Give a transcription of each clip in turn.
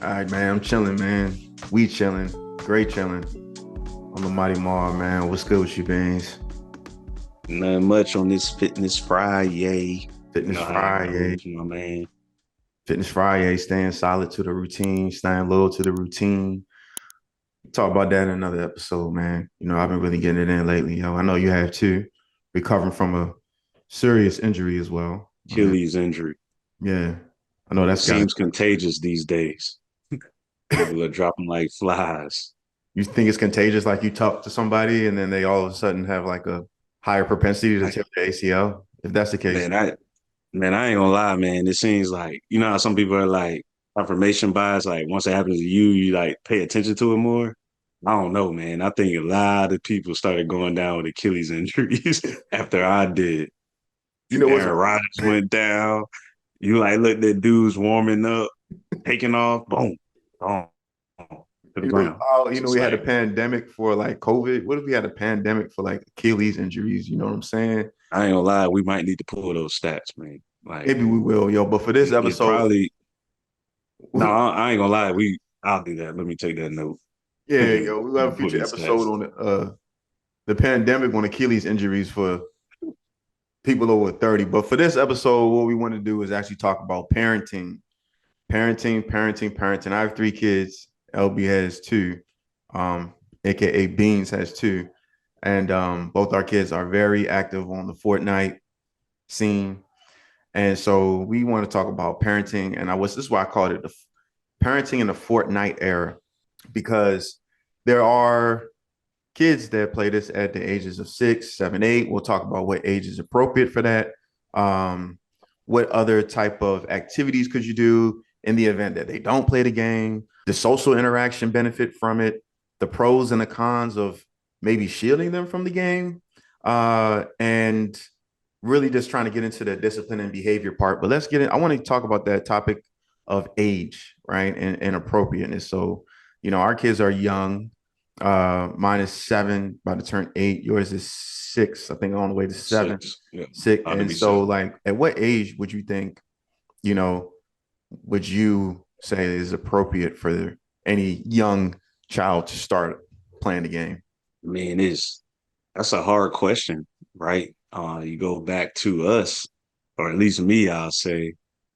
All right, man. I'm chilling, man. We chilling. Great chilling. I'm the Mighty Mar, man. What's good with you, Beans? Nothing much on this Fitness Friday. You Fitness know how it Friday. goes, my man. Fitness Friday. Staying solid to the routine. Staying loyal to the routine. Talk about that in another episode, man. I've been really getting it in lately, yo. I know you have too. Recovering from a serious injury as well. I mean, Achilles injury. yeah. I know that's got to. Seems contagious these days. People are dropping like flies. You think it's contagious? Like you talk to somebody and then they all of a sudden have like a higher propensity to I, tear their ACL. If that's the case. man, I man, I ain't gonna lie, man. It seems like how some people are like confirmation bias. Like once it happens to you, you like pay attention to it more. I don't know, man. I think a lot of people started going down with Achilles injuries after I did. You know what's Aaron Rodgers went down. You like looked at dudes warming up, taking off, boom, boom, to the You know ground. how It's just we had a like pandemic for like COVID. What if we had a pandemic for like Achilles injuries? You know what I'm saying? I ain't gonna lie, we might need to pull those stats, man. Like Maybe we will, yo. But for this it episode, probably no, I ain't gonna lie, I'll do that. Let me take that note. yeah, Let yo, we'll have me a pull future these episode stats. on the pandemic on Achilles injuries for people over 30. But for this episode, what we want to do is actually talk about parenting. I have three kids. LB has two, aka Beans has two, and both our kids are very active on the Fortnite scene. And so we want to talk about parenting, and this is why I called it the parenting in the Fortnite era, because there are kids that play this at the ages of 6, 7, 8. We'll talk about what age is appropriate for that. Um, what other type of activities could you do in the event that they don't play the game? The social interaction benefit from it, the pros and the cons of maybe shielding them from the game, and really just trying to get into the discipline and behavior part. But let's get in. I want to talk about that topic of age, right? And appropriateness. So, our kids are young. Mine is 7, about to turn 8. Yours is 6, I think, on the way to 7, Six. Yeah. 6. Ought to And be so, seven. like, at what age would you think, you know, would you say is appropriate for any young child to start playing the game? Man, that's a hard question, right? You go back to us, or at least me, I'll say,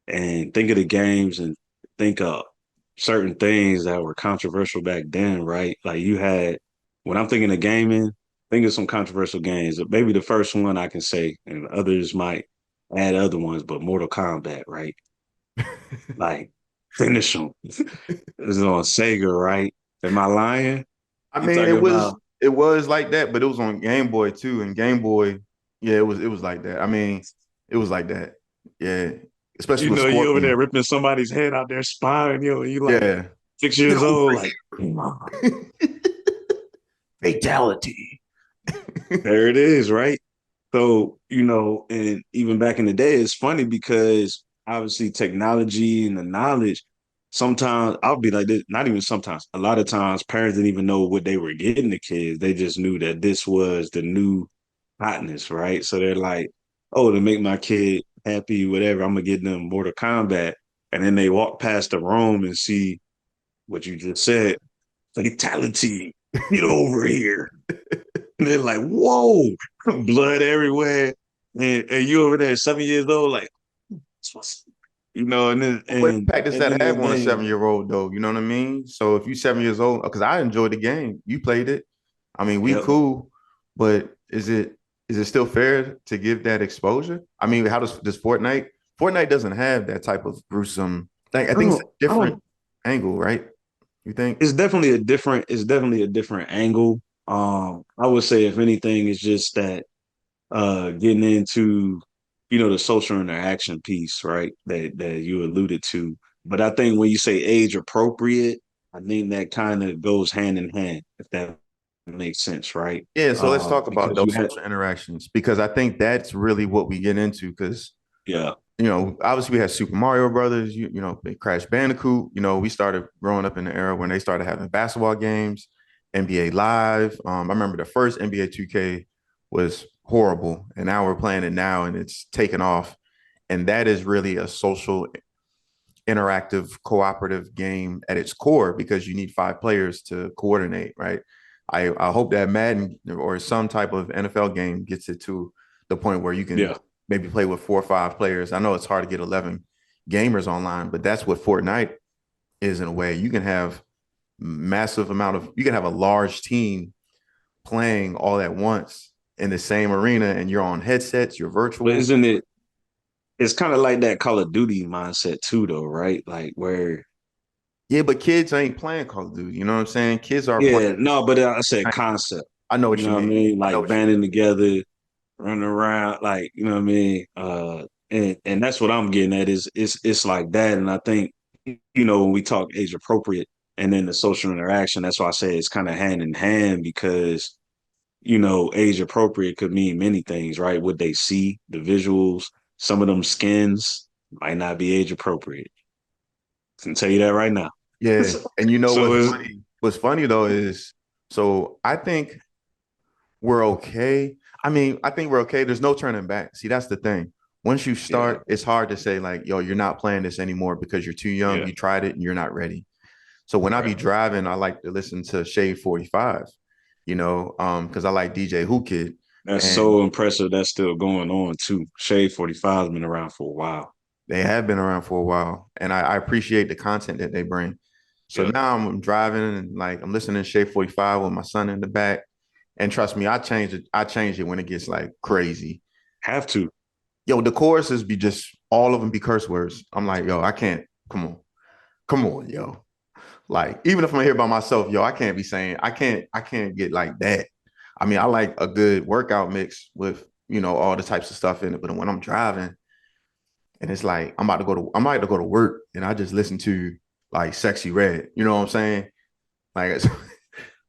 and think of the games and think of certain things that were controversial back then, right? Like you had, when I'm thinking of gaming, think of some controversial games. Maybe the first one I can say, and others might add other ones, but Mortal Kombat, right? Like finish them. This is on Sega, right? Am I lying? I You mean, talking about it was like that, but it was on Game Boy too. And Game Boy, yeah, it was like that. I mean, it was like that. Yeah. Especially with you over there Scorpion. ripping somebody's head out their spine, you like Yeah. 6 years Get over old, like here. Fatality. there it is, right? So, and even back in the day, it's funny because obviously technology and the knowledge, sometimes I'll be like this, not even sometimes, a lot of times parents didn't even know what they were getting the kids. They just knew that this was the new hotness, right? So they're like, oh, to make my kid happy, whatever, I'm gonna get them Mortal Kombat. And then they walk past the room and see what you just said, fatality, get over here. And they're like, whoa, blood everywhere. And you over there 7 years old, like, and then What and impact does at the that end of have the on a day, 7-year-old though? You know what I mean? So if you 7 years old, because I enjoyed the game. You played it. I mean, we yep. cool, but is it still fair to give that exposure? I mean, how does Fortnite doesn't have that type of gruesome thing. I think it's a I don't different angle, right? You think? it's definitely a different angle. I would say if anything, it's just that getting into the social interaction piece, right? That you alluded to. But I think when you say age appropriate, I think that kind of goes hand in hand, if that makes sense, right? Yeah, so let's talk about Because you those had social interactions because I think that's really what we get into because yeah, obviously we had Super Mario Brothers, Crash Bandicoot. We started growing up in the era when they started having basketball games, NBA Live. I remember the first NBA 2K was horrible, and now we're playing it now, and it's taken off. And that is really a social interactive, cooperative game at its core because you need 5 players to coordinate, right? I hope that Madden or some type of NFL game gets it to the point where you can Yeah. maybe play with 4 or 5 players. I know it's hard to get 11 gamers online, but that's what Fortnite is in a way. You can have you can have a large team playing all at once in the same arena, and you're on headsets, you're But virtual. isn't it? It's kind of like that Call of Duty mindset too, though, right? Like where, Yeah, but kids ain't playing Call of Duty. You know what I'm saying? Kids are playing. yeah, no, but I said concept. I know You what you know what I mean. mean? I know Like what you mean. banding together, running around, like you know what I mean. And that's what I'm getting at is it's like that. And I think when we talk age appropriate and then the social interaction, that's why I say it's kind of hand in hand because age appropriate could mean many things, right? What they see, the visuals, some of them skins might not be age appropriate. I can tell you that right now. Yeah, and you know So what's it's funny? What's funny though is so I think we're okay. I mean, I think we're okay. There's no turning back. See, that's the thing. Once you yeah, start, it's hard to say like, yo, you're not playing this anymore because you're too young. yeah, You tried it and you're not ready. So when I be right. driving, I like to listen to Shade 45, because I like DJ Who Kid. That's And so impressive. That's still going on too. Shade 45 has been around for a while. they have been around for a while, and I appreciate the content that they bring. So Yeah, now I'm driving and like I'm listening to Shea 45 with my son in the back. And trust me, I change it. I change it when it gets like crazy. have to. Yo, the choruses be just all of them be curse words. I'm like, yo, I can't. Come on, yo. Like even if I'm here by myself, yo, I can't be saying I can't get like that. I mean, I like a good workout mix with all the types of stuff in it. But when I'm driving, and it's like I'm about to go to work and I just listen to like Sexy Red. You know what I'm saying? Like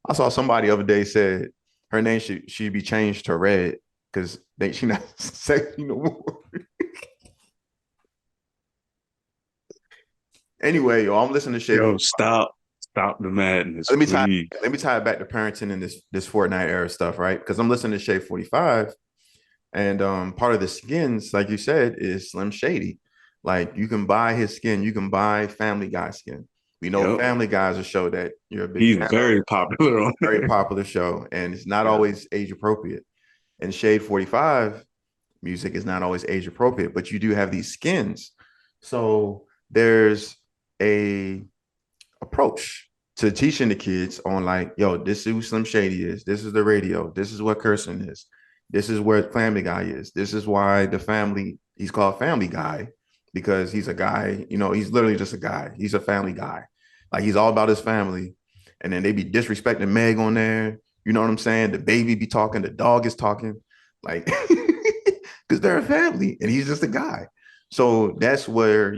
I saw somebody the other day said her name should be changed to Red because she not sexy no more. Anyway, yo, I'm listening to Shay Yo, 45. stop the madness, Let me tie please. let me tie it back to parenting and this Fortnite era stuff, right? Because I'm listening to Shay 45. And part of the skins, like you said, is Slim Shady. Like you can buy his skin, you can buy Family Guy skin. We know Yep, Family Guy is a show that you're a big he's fan of, very popular on very there. popular show, and it's not Yeah, always age appropriate. And Shade 45 music is not always age appropriate, but you do have these skins. So there's a approach to teaching the kids on like, yo, this is who Slim Shady is. This is the radio. This is what cursing is. This is where Family Guy is. This is why he's called Family Guy because he's a guy, he's literally just a guy. He's a family guy. Like he's all about his family. And then they be disrespecting Meg on there. You know what I'm saying? The baby be talking, the dog is talking. Like, because they're a family and he's just a guy. So that's where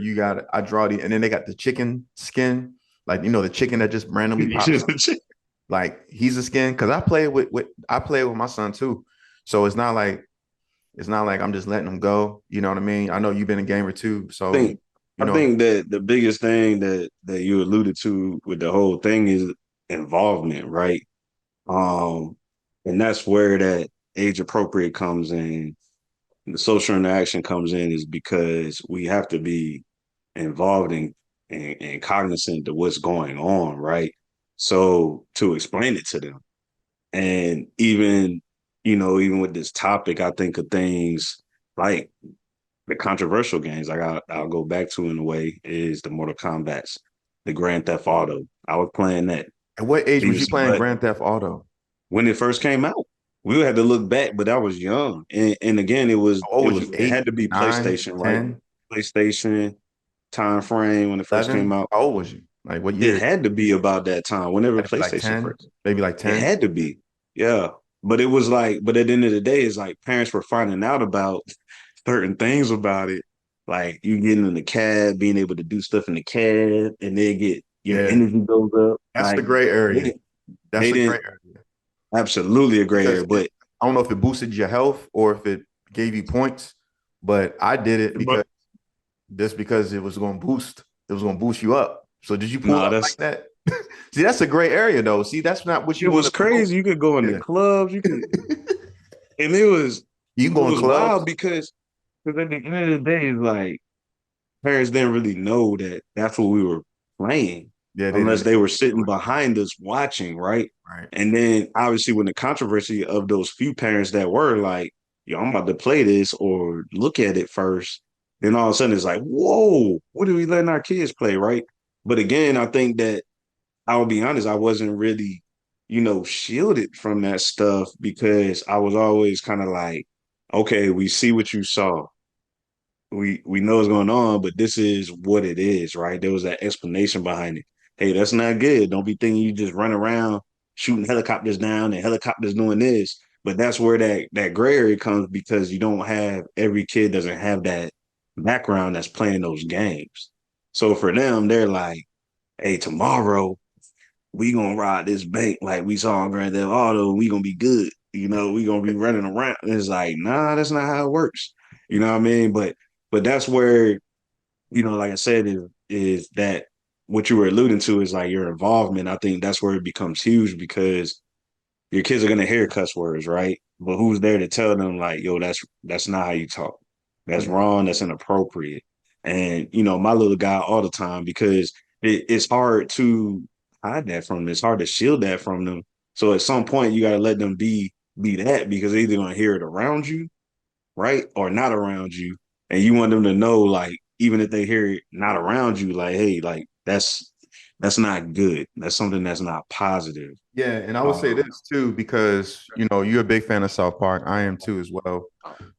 I draw and then they got the chicken skin, like the chicken that just randomly pops up. Like he's a skin because I play with my son too. So it's not like I'm just letting him go. You know what I mean? I know you've been a gamer too. So think you I know, think that the biggest thing that you alluded to with the whole thing is involvement, right? Um, and that's where that age appropriate comes in. The social interaction comes in is because we have to be involved and cognizant of what's going on, right? So to explain it to them. And even with this topic, I think of things like the controversial games, like I'll go back to in a way, is the Mortal Kombat's, the Grand Theft Auto. I was playing that. at what age And was you it's playing but Grand Theft Auto? when it first came out, we had to look back, but I was young. And again, How old was you? it had Eight, to be nine, PlayStation, right? 10, PlayStation time frame when it first came 11? out. How old was you? Like what It year? had to be about that time, whenever Had to be like PlayStation 10, first. maybe like It 10. had to be. Yeah. But it was like, but at the end of the day, it's like parents were finding out about certain things about it. Like you getting in the cab, being able to do stuff in the cab, and they get your Yeah, energy goes up. that's the Like gray they area. didn't, That's they a gray didn't area absolutely a gray because area. But I don't know if it boosted your health or if it gave you points, but I did it but because it was going to boost. It was going to boost you up. So did you pull nah, up like that's that? See, that's a gray area though. See, that's not what it you want was to promote. crazy. You could go in the Yeah. clubs, you could, and You can it go in was wild clubs. because at the end of the day, it's like parents didn't really know that that's what we were playing Yeah, they unless didn't. they were sitting behind us watching, right? Right. And then obviously when the controversy of those few parents that were like, yo, I'm about to play this or look at it first, then all of a sudden it's like, whoa, what are we letting our kids play, right? But again, I think that I'll be honest, I wasn't really, shielded from that stuff because I was always kind of like, okay, we see what you saw, we know what's going on, but this is what it is, right? There was that explanation behind it. Hey, that's not good. Don't be thinking you just run around shooting helicopters down and helicopters doing this. But that's where that gray area comes because you don't have every kid doesn't have that background that's playing those games. So for them, they're like, hey, tomorrow we gonna ride this bank like we saw on Grand Theft Auto. We gonna be good. We gonna be running around. And it's like, nah, that's not how it works. You know what I mean? But that's where, like I said, is that what you were alluding to is like your involvement. I think that's where it becomes huge because your kids are gonna hear cuss words, right? But who's there to tell them like, yo, that's not how you talk. That's Yeah. wrong. That's inappropriate. And my little guy all the time because it's hard to hide that from them. It's hard to shield that from them. So at some point you gotta let them be that because they're either gonna hear it around you, right? Or not around you. And you want them to know, like, even if they hear it not around you, like, hey, like that's not good. That's something that's not positive. Yeah, and I would say Um, this too because you're a big fan of South Park. I am too as well.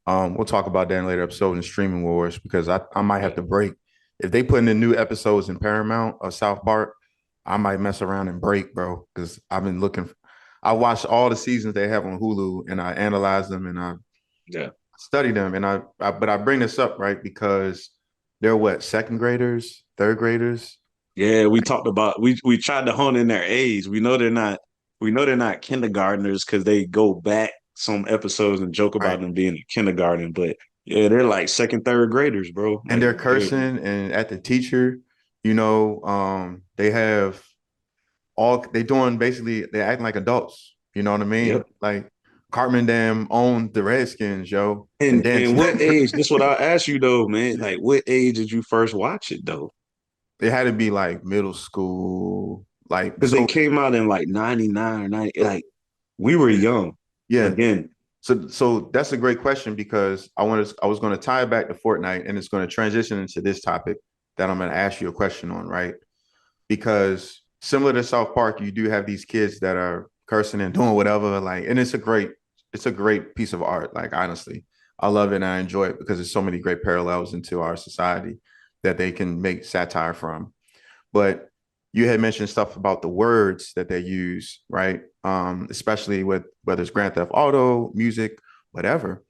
We'll talk about that in later episode in streaming wars because I might have yeah, to break if they put in the new episodes in Paramount of South Park. I might mess around and break, bro, because I've been looking. I watched all the seasons they have on Hulu and I analyze them and I yeah. study them and but I bring this up right because they're what second graders, third graders, Yeah, we talked about we tried to hone in their age. We know they're not kindergartners because they go back some episodes and joke right? about them being in kindergarten, but yeah, they're like second, third graders, bro. And Like they're cursing and at the teacher, they have all they doing basically they're acting like adults. You know what I mean? yep. Like Cartman Dam owned the Redskins, yo, and And then what age? This is what I ask you though, man. Like, what age did you first watch it though? it had to be like middle school, like Because they so. came out in like 99 or 90. Like, we were young Yeah, again. so that's a great question because I was going to tie it back to Fortnite and it's going to transition into this topic that I'm going to ask you a question on, right? Because similar to South Park, you do have these kids that are cursing and doing whatever, like, and it's a great piece of art. Like, honestly, I love it and I enjoy it because there's so many great parallels into our society that they can make satire from. But you had mentioned stuff about the words that they use, right? Especially with whether it's Grand Theft Auto, music, whatever.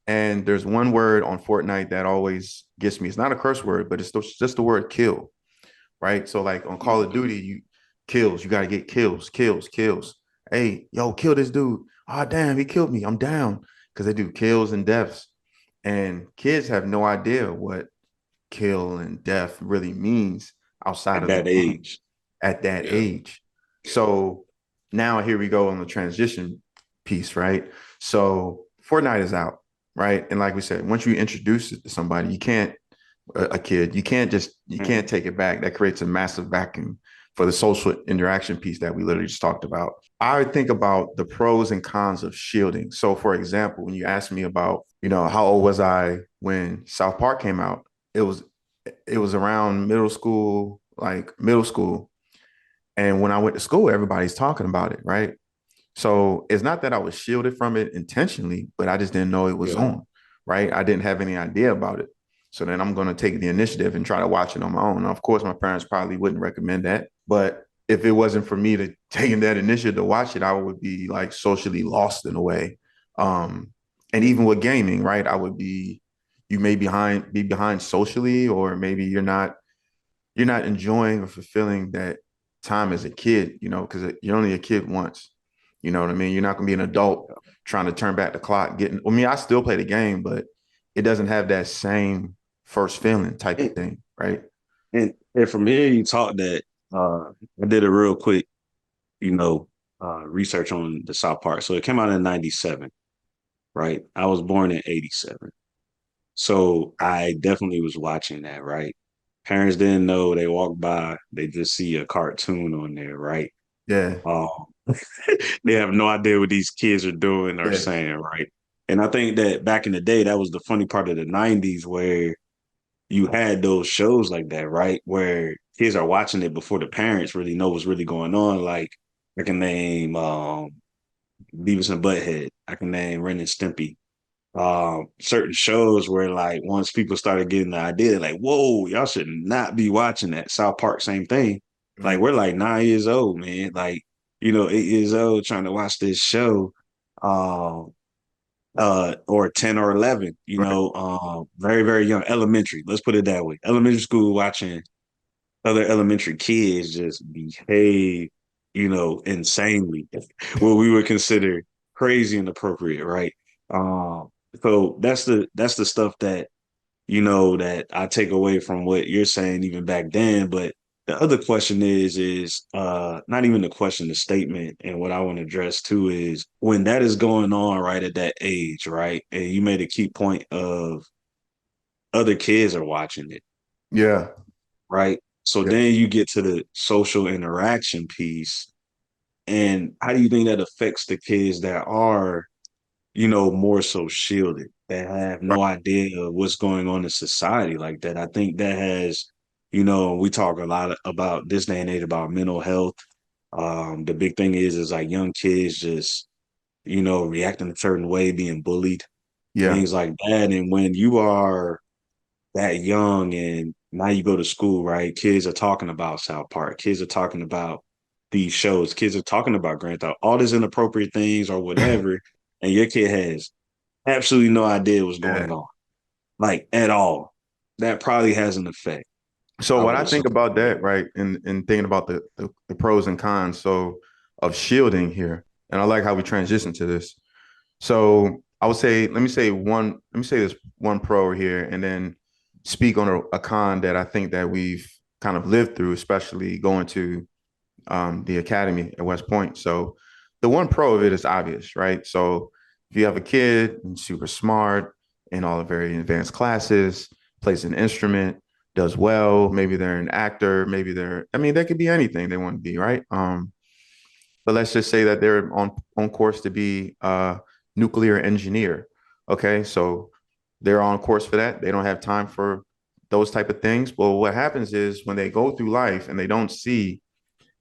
And there's one word on Fortnite that always gets me. It's not a curse word, but it's just the word kill, right? So like on Call of Duty, you kills, you gotta get kills, kills, kills. Hey, yo, kill this dude. Oh damn, he killed me. I'm down. Because they do kills and deaths. And kids have no idea what kill and death really means outside At of the that game age. at that Yeah. age. So now here we go on the transition piece, right? So Fortnite is out, right? And like we said, once you introduce it to somebody, you can't a kid, you Mhm. can't take it back. That creates a massive vacuum for the social interaction piece that we literally just talked about. I think about the pros and cons of shielding. So for example, when you asked me about, how old was I when South Park came out? It was it was around middle school, like middle school. And when I went to school, everybody's talking about it, right? So it's not that I was shielded from it intentionally, but I just didn't know it was Yeah. on, right? I didn't have any idea about it. So then I'm going to take the initiative and try to watch it on my own. Now, of course, my parents probably wouldn't recommend that. But if it wasn't for me to taking that initiative to watch it, I would be like socially lost in a way. Um, and even with gaming, right? You may be behind socially, or maybe you're not enjoying or fulfilling that time as a kid, because you're only a kid once. You know what I mean? You're not going to be an adult trying to turn back the clock. I mean, I still play the game, but it doesn't have that same first feeling type of And, thing, right? and from here, you taught that I did a real quick, you know, research on the South Park. So it came out in 97, right? I was born in 87. So I definitely was watching that, right? Parents didn't know. They walk by, they just see a cartoon on there, right? Yeah. Um, they have no idea what these kids are doing or Yeah. saying, right? And I think that back in the day, that was the funny part of the '90s, where you had those shows like that, right? Where kids are watching it before the parents really know what's really going on. Like I can name Beavis and Butthead. I can name Ren and Stimpy. Certain shows where like once people started getting the idea, like, whoa, y'all should not be watching that. South Park, same thing. Like Mhm. we're like 9 years old, man. Like, 8 years old trying to watch this show. Um, or 10 or 11, Right. very, very young, elementary. Let's put it that way. Elementary school watching other elementary kids just behave, insanely, what we would consider crazy inappropriate, right? Um, so that's the stuff that that I take away from what you're saying even back then. But the other question is not even the question, the statement, and what I want to address too is when that is going on right at that age, right? And you made a key point of other kids are watching it, Yeah. right? So Yeah. then you get to the social interaction piece. And how do you think that affects the kids that are, more so shielded, that have Right. no idea of what's going on in society like that? I think that has, we talk a lot about this day and age about mental health. The big thing is like young kids just, reacting a certain way, being bullied, Yeah. things like that. And when you are that young and now you go to school, right? Kids are talking about South Park. Kids are talking about these shows. Kids are talking about Grand Theft, all these inappropriate things or whatever. And your kid has absolutely no idea what's Yeah. going on, like at all. That probably has an effect, So I what would I think assume. about that, right, and thinking about the pros and cons, so of shielding here, and I like how we transition to this. So I would say, let me say this one pro here, and then speak on a con that I think that we've kind of lived through, especially going to the academy at West Point. So the one pro of it is obvious, right? So if you have a kid and super smart in all the very advanced classes, plays an instrument, does well, maybe they're an actor, maybe I mean, they could be anything they want to be, right? But let's just say that they're on course to be a nuclear engineer. Okay, so they're on course for that. They don't have time for those type of things. Well, what happens is when they go through life and they don't see,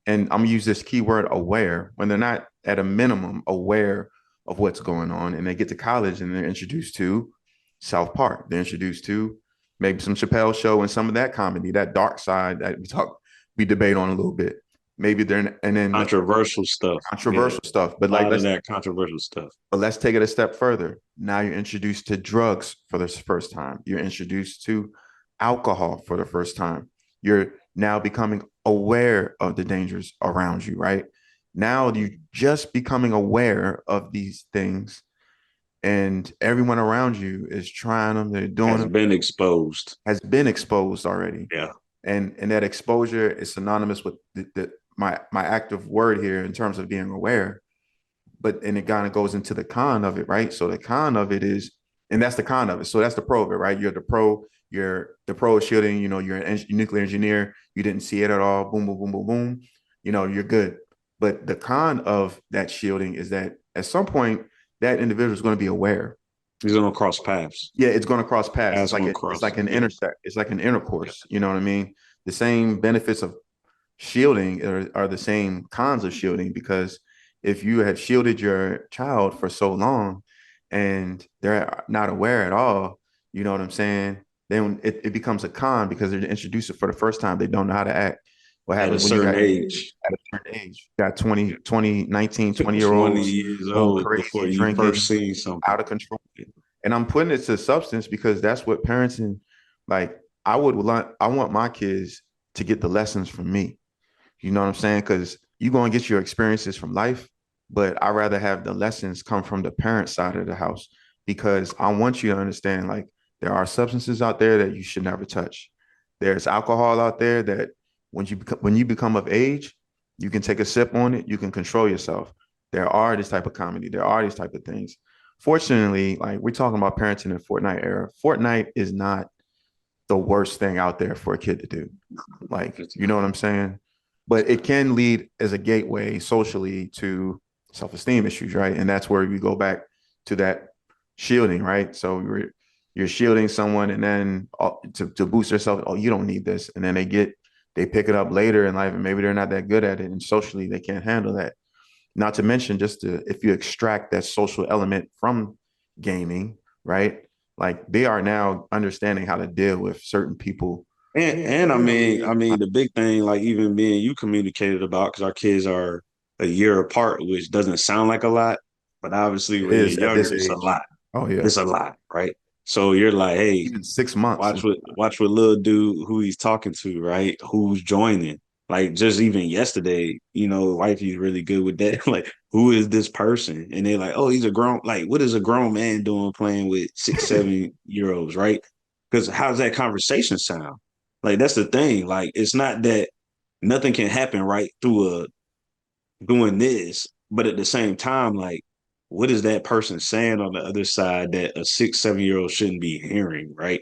and I'm gonna use this keyword aware, when they're not at a minimum aware of what's going on, and they get to college and they're introduced to South Park, they're introduced to maybe some Chappelle show and some of that comedy, that dark side that we debate on a little bit. Maybe they're, and then let's Controversial stuff. Yeah. controversial stuff, but A lot of that controversial stuff. let's take it a step further. Now you're introduced to drugs for the first time. You're introduced to alcohol for the first time. You're now becoming aware of the dangers around you, right? Now you're just becoming aware of these things, and everyone around you is trying them, they're doing Has them, been exposed. has been exposed already. Yeah. And that exposure is synonymous with my active word here in terms of being aware, but and it kind of goes into the con of it, right? So the con of it is, and that's the con of it. So that's the pro of it, right? You're the pro of shielding. You're a nuclear engineer. You didn't see it at all. Boom, boom, boom, boom, boom. You're good. But the con of that shielding is that at some point that individual is going to be aware. He's gonna cross paths. Yeah, it's going to cross paths. Paths gonna It's cross. like an Yeah. intersect. It's like an Yeah. intercourse. You know what I mean? The same benefits of shielding are the same cons of shielding, because if you have shielded your child for so long and they're not aware at all, you know what I'm saying? Then it becomes a con because they're introduced it for the first time. They don't know how to act. What At a happens when you certain got age. at a certain age? You got 20, Yeah. 20, 19, 20 year 20 olds years going old before crazy, you first drinking, seen something. out of control. And I'm putting it to substance because that's what parenting, like, I want my kids to get the lessons from me. You know what I'm saying? Because you're going to get your experiences from life, but I rather have the lessons come from the parent side of the house, because I want you to understand, like, there are substances out there that you should never touch. There's alcohol out there that when you become of age, you can take a sip on it, you can control yourself. There are this type of comedy, there are these type of things. Fortunately, like, we're talking about parenting in Fortnite era. Fortnite is not the worst thing out there for a kid to do. Like, you know what I'm saying? But it can lead as a gateway socially to self-esteem issues, right? And that's where we go back to that shielding, right? So you're shielding someone, and then to boost themselves, oh, you don't need this, and then they pick it up later in life, and maybe they're not that good at it, and socially they can't handle that. Not to mention, if you extract that social element from gaming, right? Like they are now understanding how to deal with certain people. And I mean, the big thing, like even me and you communicated about, because our kids are a year apart, which doesn't sound like a lot, but obviously It when you're is at younger, this it's a age. lot. Oh yeah, It's a lot, right? So you're like, hey, even 6 months. watch what little dude who he's talking to, right? Who's joining. Like just even yesterday, wifey's really good with that. Like, who is this person? And they're like, oh, he's a grown, like, what is a grown man doing playing with 6, 7 year olds, right? Because how's that conversation sound? Like, that's the thing. Like, it's not that nothing can happen right through doing this, but at the same time, like, what is that person saying on the other side that a 6, 7 year old shouldn't be hearing, right?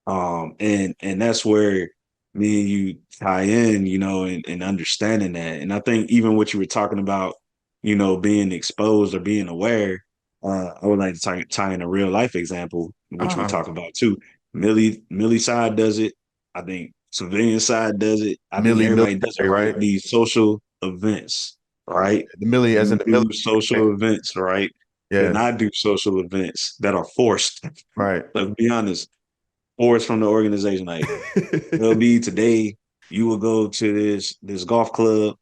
And that's where me and you tie in, and understanding that. And I think even what you were talking about, being exposed or being aware, I would like to tie in a real life example, which we Uh-huh. talk about too. Millie side does it. I think civilian side does it. I think Millie everybody does it, military, right? right? These social events, right? The Millie as in You the do military. social events, right? Then Yes, I do social events that are forced. right. Let's be honest, forced from the organization. Like, it'll be today, you will go to this golf club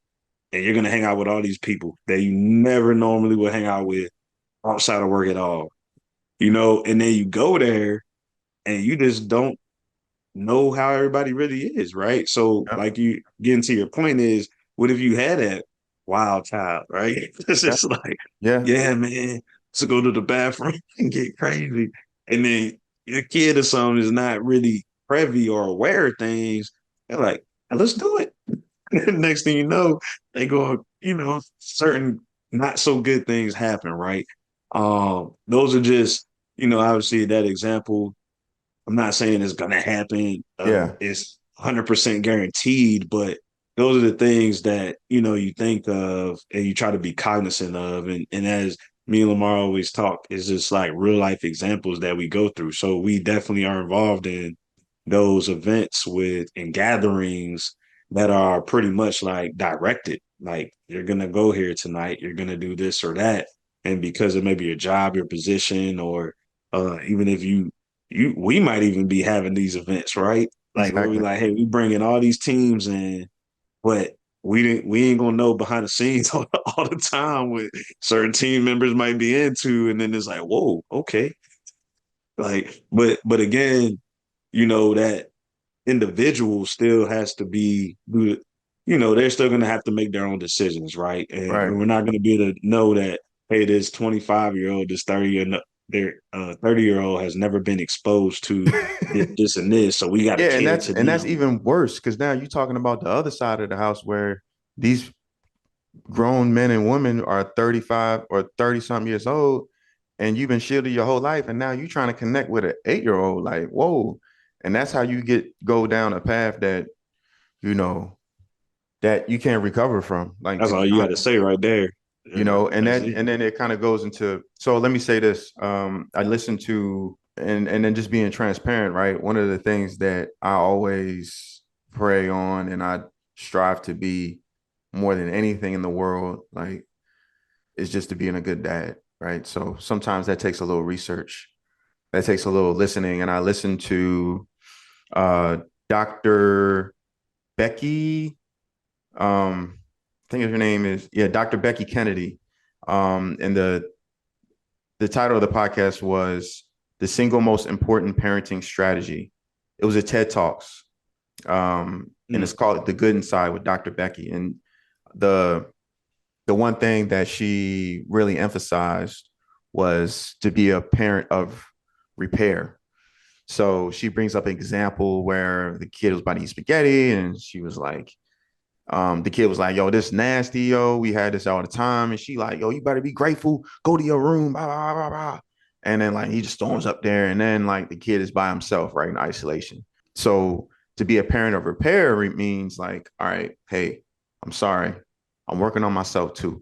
and you're gonna hang out with all these people that you never normally would hang out with outside of work at all. And then you go there and you just don't know how everybody really is, right? So Yep. like you getting to your point is, what if you had that wild child, right? It's Yeah. just like, Yeah. yeah, man, to go to the bathroom and get crazy. And then your kid or something is not really privy or aware of things. They're like, let's do it. Next thing you know, they go, certain not so good things happen, right? Those are just, obviously that example. I'm not saying it's gonna happen. Yeah. It's 100% guaranteed, but those are the things that you think of and you try to be cognizant of. And as me and Lamar always talk, is just like real life examples that we go through. So we definitely are involved in those events with and gatherings that are pretty much like directed. Like, you're gonna go here tonight, you're gonna do this or that, and because of maybe your job, your position, or even if we might even be having these events, right? Like, where we Exactly. like, hey, we bringing all these teams in, but we ain't gonna know behind the scenes all the time what certain team members might be into, and then it's like, whoa, okay, like, but again, that individual still has to they're still going to have to make their own decisions, right? And Right. we're not going to be able to know that, hey, this 25-year-old, this 30-year-old has never been exposed to this and this, so we got to Yeah, and cater that's to and that's them. even worse because now you're talking about the other side of the house where these grown men and women are 35 or 30 something years old, and you've been shielded your whole life, and now you're trying to connect with an 8 year old. Like, whoa. And that's how you go down a path you know that you can't recover from. Like, That's to be all you got to honest, say right there. and That's that it. and then it kind of goes into, so let me say this. I listened to, and then just being transparent, right? One of the things that I always pray on and I strive to be more than anything in the world, like, is just to being a good dad, right? So sometimes that takes a little research, that takes a little listening. And I listened to uh Dr. Becky, I think her name is, yeah, Dr. Becky Kennedy. And the title of the podcast was The Single Most Important Parenting Strategy. It was a TED Talks. And Mm. it's called The Good Inside with Dr. Becky. And the the one thing that she really emphasized was to be a parent of repair. So she brings up an example where the kid was about to eat spaghetti, and she was like, the kid was like, yo, this nasty, yo. We had this all the time. And she like, yo, you better be grateful. Go to your room. Blah, blah, blah, blah. And then like he just storms up there. And then like the kid is by himself, right, in isolation. So to be a parent of repair means like, all right, hey, I'm sorry, I'm working on myself too.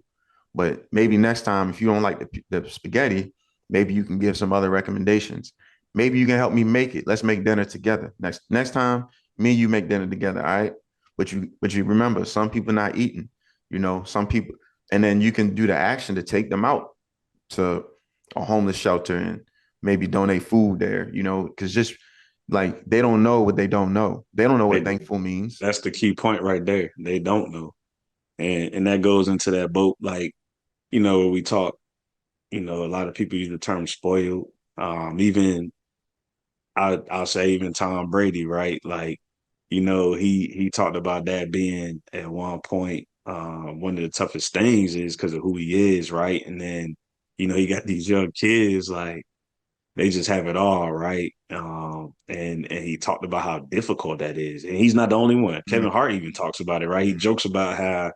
But maybe next time, if you don't like the spaghetti, maybe you can give some other recommendations. Maybe you can help me make it. Let's make dinner together. Next time, me and you make dinner together. All right. But you remember, some people not eating. Some people, and then you can do the action to take them out to a homeless shelter and maybe donate food there. Because just like they don't know what they don't know. They don't know what They, thankful means. that's the key point right there. They don't know. And that goes into that boat, like, where we talk, a lot of people use the term spoiled. Even I'll say even Tom Brady, right? Like, he talked about that being at one point one of the toughest things is because of who he is, right? And then, you got these young kids like they just have it all, right? And he talked about how difficult that is. And he's not the only one. Kevin Mm-hmm. Hart even talks about it, right? He jokes about how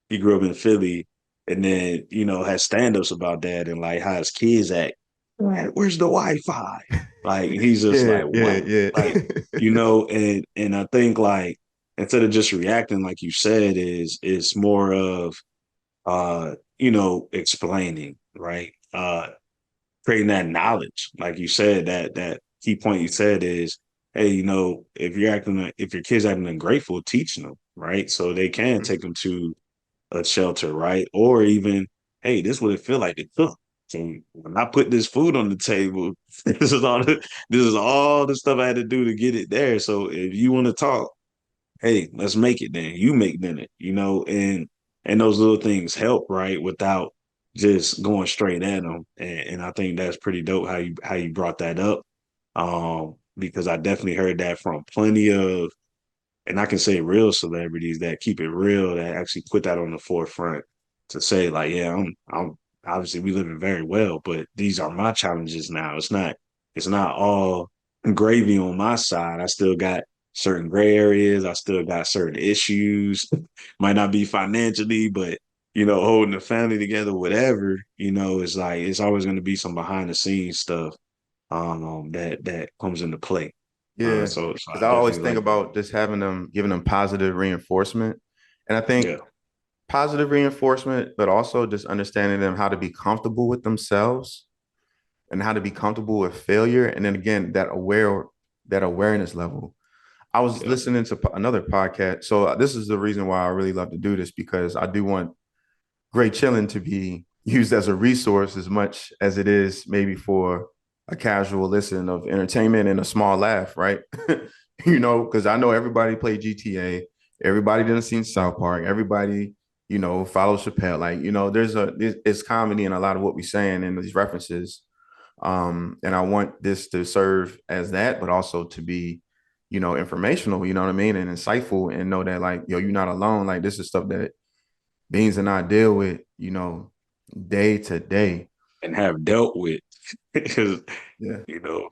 he grew up in Philly and then, has stand-ups about that and like how his kids act. Right, where's the Wi-Fi? Like he's just Yeah, like, yeah, what? yeah. Like, and I think like instead of just reacting like you said, is more of explaining, right? Creating that knowledge. Like you said, that key point you said is, hey, if your kids acting ungrateful, teaching them, right? So they can take them to a shelter, right? Or even, hey, this is what it feel like to cook. So when I put this food on the table, this is all the stuff I had to do to get it there. So if you want to talk, hey, let's make it then. You make dinner, and those little things help, right? Without just going straight at them. And I think that's pretty dope how you brought that up. Because I definitely heard that from plenty of, and I can say real celebrities that keep it real, that actually put that on the forefront to say like, yeah, I'm obviously we living very well, but these are my challenges now. It's not all gravy on my side. I still got certain gray areas. I still got certain issues. Might not be financially, but holding the family together, whatever, it's like it's always going to be some behind the scenes stuff that comes into play. Yeah, So because I I always definitely think like that. about just giving them positive reinforcement. And I think Yeah. positive reinforcement, but also just understanding them how to be comfortable with themselves and how to be comfortable with failure. And then again, that awareness level. I was Yeah. listening to another podcast. So this is the reason why I really love to do this, because I do want Great Chillin to be used as a resource as much as it is maybe for a casual listen of entertainment and a small laugh, right? Because I know everybody played GTA, everybody didn't see South Park, everybody, follows Chappelle. Like, it's comedy in a lot of what we're saying in these references. And I want this to serve as that, but also to be, informational, you know what I mean, and insightful, and know that like, yo, you're not alone. Like this is stuff that Beanz and I deal with, day to day. And have dealt with because Yeah. you know And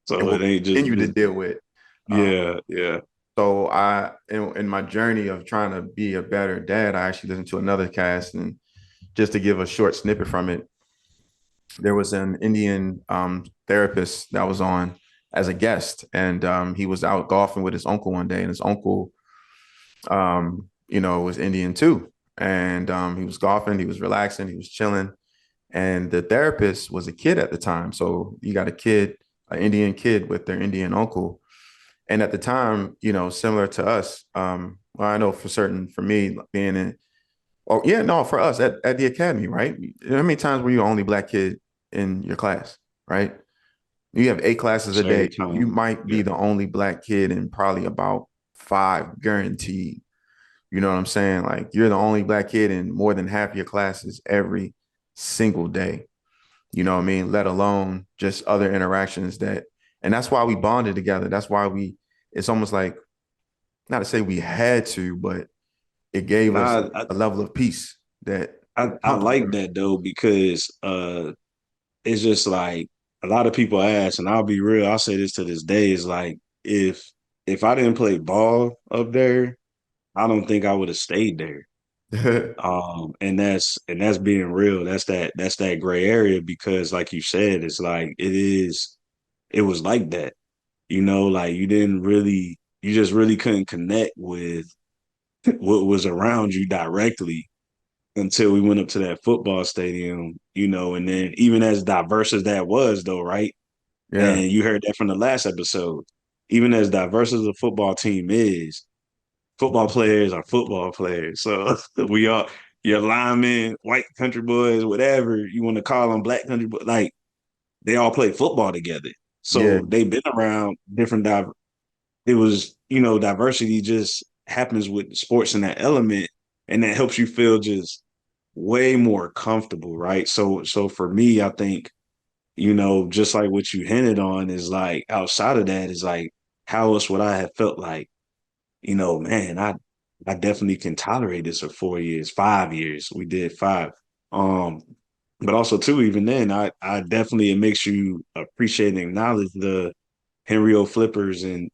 so will it ain't continue to just deal with. Uh, yeah. so in my journey of trying to be a better dad, I actually listened to another cast, and just to give a short snippet from it, there was an Indian therapist that was on as a guest, and he was out golfing with his uncle one day, and his uncle, was Indian too, and he was golfing, he was relaxing, he was chilling. And the therapist was a kid at the time. So you got a kid, an Indian kid with their Indian uncle. And at the time, similar to us, well, I know for certain for me being in, oh yeah, no, for us at the academy, right? How many times were you the only black kid in your class, right? You have 8 classes a Certain day. You time. might be Yeah. the only black kid in probably about five, guaranteed. You know what I'm saying? Like you're the only black kid in more than half your classes every single day. You know what I mean? Let alone just other interactions and that's why we bonded together. That's why it's almost like, not to say we had to, but it gave us Nah, a level of peace that I comforted like us. that though because it's just like a lot of people ask, and I'll be real, I'll say this to this day, is like if I didn't play ball up there, I don't think I would have stayed there. And that's being real. That's that gray area because like you said, it's like it was like that. Like you just really couldn't connect with what was around you directly until we went up to that football stadium, and then even as diverse as that was though, right? Yeah. And you heard that from the last episode. Even as diverse as the football team is, football players are football players. So we are your linemen, white country boys, whatever you want to call them, black country boys, like they all play football together. Yeah. So they've been around different it was, diversity just happens with sports in that element, and that helps you feel just way more comfortable, right? So for me, I think, just like what you hinted on is like outside of that is like how else would I have felt like, man, I definitely can tolerate this for 4 years, 5 years. We did five. Um, but also too, even then, I definitely it makes you appreciate and acknowledge the Henry O. Flippers and